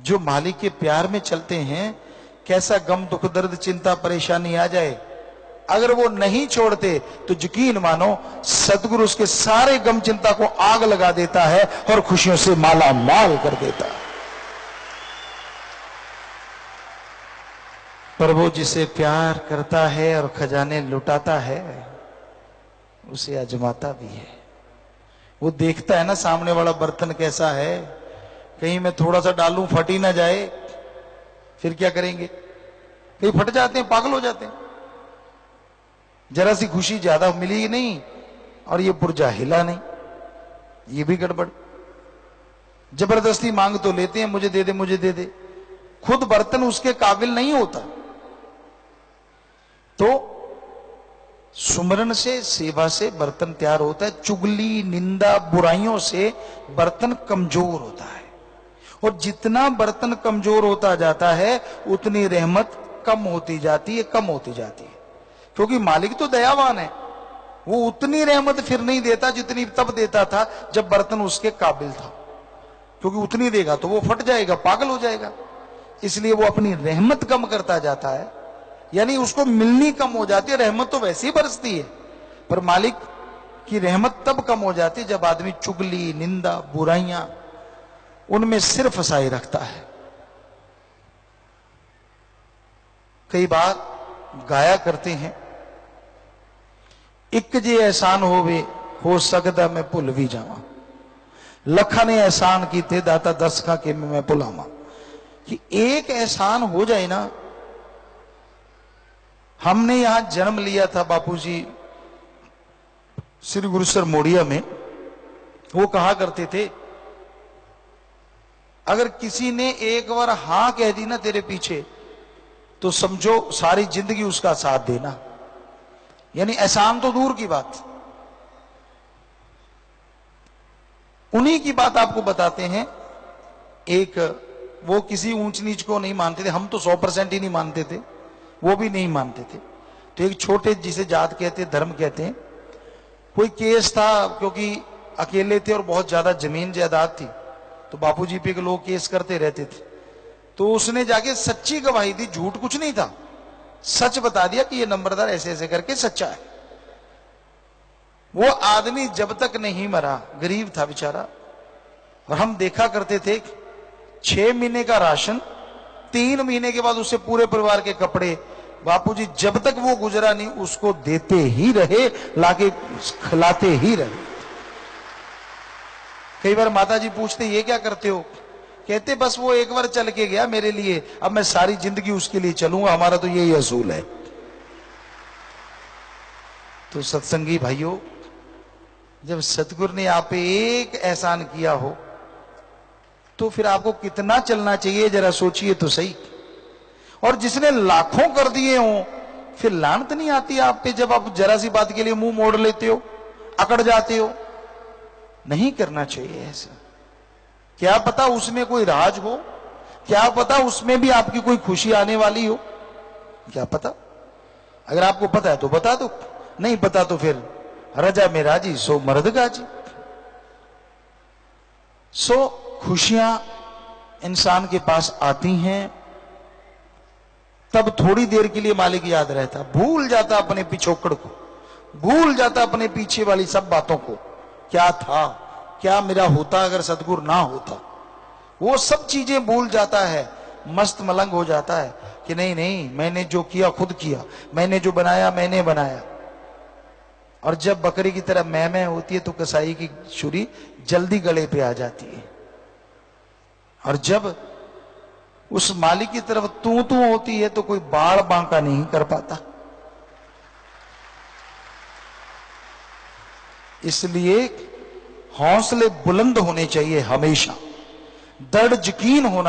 जो मालिक के प्यार में चलते हैं, कैसा गम दुख दर्द चिंता परेशानी आ जाए, अगर वो नहीं छोड़ते तो यकीन मानो सदगुरु उसके सारे गम चिंता को आग लगा देता है और खुशियों से माला माल कर देता है। प्रभु जिसे प्यार करता है और खजाने लुटाता है उसे आजमाता भी है। वो देखता है ना सामने वाला बर्तन कैसा है, कहीं मैं थोड़ा सा डालूं फट ही ना जाए, फिर क्या करेंगे? कहीं फट जाते हैं, पागल हो जाते हैं। जरा सी खुशी ज्यादा मिली नहीं और ये पुर्जा हिला नहीं, ये भी गड़बड़। जबरदस्ती मांग तो लेते हैं, मुझे दे दे मुझे दे दे, खुद बर्तन उसके काबिल नहीं होता। तो सुमरन से सेवा से बर्तन तैयार होता है, चुगली निंदा बुराइयों से बर्तन कमजोर होता है। और जितना बर्तन कमजोर होता जाता है उतनी रहमत कम होती जाती है, कम होती जाती है। क्योंकि मालिक तो दयावान है, वो उतनी रहमत फिर नहीं देता जितनी तब देता था जब बर्तन उसके काबिल था। क्योंकि उतनी देगा तो वो फट जाएगा, पागल हो जाएगा, इसलिए वो अपनी रहमत कम करता जाता है, यानी उसको मिलनी कम हो जाती है। रहमत तो वैसे ही बरसती है, पर मालिक की रहमत तब कम हो जाती है जब आदमी चुगली निंदा बुराइयां उनमें सिर फसाए रखता है। कई बार गाया करते हैं, एक जे एहसान होवे हो सकता मैं भुल भी जावा, लखा ने एहसान कीते दाता दस का के मैं भुलावा। कि एक एहसान हो जाए ना, हमने यहां जन्म लिया था बापूजी श्री गुरुसर मोड़िया में, वो कहा करते थे अगर किसी ने एक बार हां कह दी ना तेरे पीछे तो समझो सारी जिंदगी उसका साथ देना। यानी एहसान तो दूर की बात, उन्हीं की बात आपको बताते हैं। एक वो किसी ऊंच नीच को नहीं मानते थे, हम तो 100% ही नहीं मानते थे, वो भी नहीं मानते थे। तो एक छोटे जिसे जात कहते धर्म कहते हैं, कोई केस था, क्योंकि अकेले थे और बहुत ज्यादा जमीन जायदाद थी, तो बापूजी पे के लोग केस करते रहते थे। तो उसने जाके सच्ची गवाही दी, झूठ कुछ नहीं था, सच बता दिया कि ये नंबरदार ऐसे ऐसे करके सच्चा है। वो आदमी जब तक नहीं मरा, गरीब था बेचारा, और हम देखा करते थे 6 महीने का राशन, 3 महीने के बाद उससे पूरे परिवार के कपड़े, बापूजी जब तक वो गुजरा नहीं उसको देते ही रहे, लाके खिलाते ही रहे। कई बार माता जी पूछते ये क्या करते हो, कहते बस वो एक बार चल के गया मेरे लिए, अब मैं सारी जिंदगी उसके लिए चलूंगा, हमारा तो यही असूल है। तो सत्संगी भाइयों, जब सतगुरु ने आप पे एक एहसान किया हो तो फिर आपको कितना चलना चाहिए, जरा सोचिए तो सही। और जिसने लाखों कर दिए हो, फिर लानत नहीं आती आप पे जब आप जरा सी बात के लिए मुंह मोड़ लेते हो, अकड़ जाते हो? नहीं करना चाहिए ऐसा। क्या पता उसमें कोई राज हो, क्या पता उसमें भी आपकी कोई खुशी आने वाली हो, क्या पता। अगर आपको पता है तो बता दो, नहीं पता तो फिर रजा में राजी सो मर्द गाजी। सो खुशियां इंसान के पास आती हैं तब थोड़ी देर के लिए मालिक याद रहता, भूल जाता अपने पिछोकड़ को, भूल जाता अपने पीछे वाली सब बातों को। क्या था, क्या मेरा होता अगर सतगुरु ना होता, वो सब चीजें भूल जाता है, मस्त मलंग हो जाता है कि नहीं नहीं मैंने जो किया खुद किया, मैंने जो बनाया मैंने बनाया। और जब बकरी की तरह मैं होती है तो कसाई की छुरी जल्दी गले पे आ जाती है, और जब उस मालिक की तरफ तू होती है तो कोई बाड़ बांका नहीं कर पाता। इसलिए हौसले बुलंद होने चाहिए, हमेशा दृढ़ यकीन होना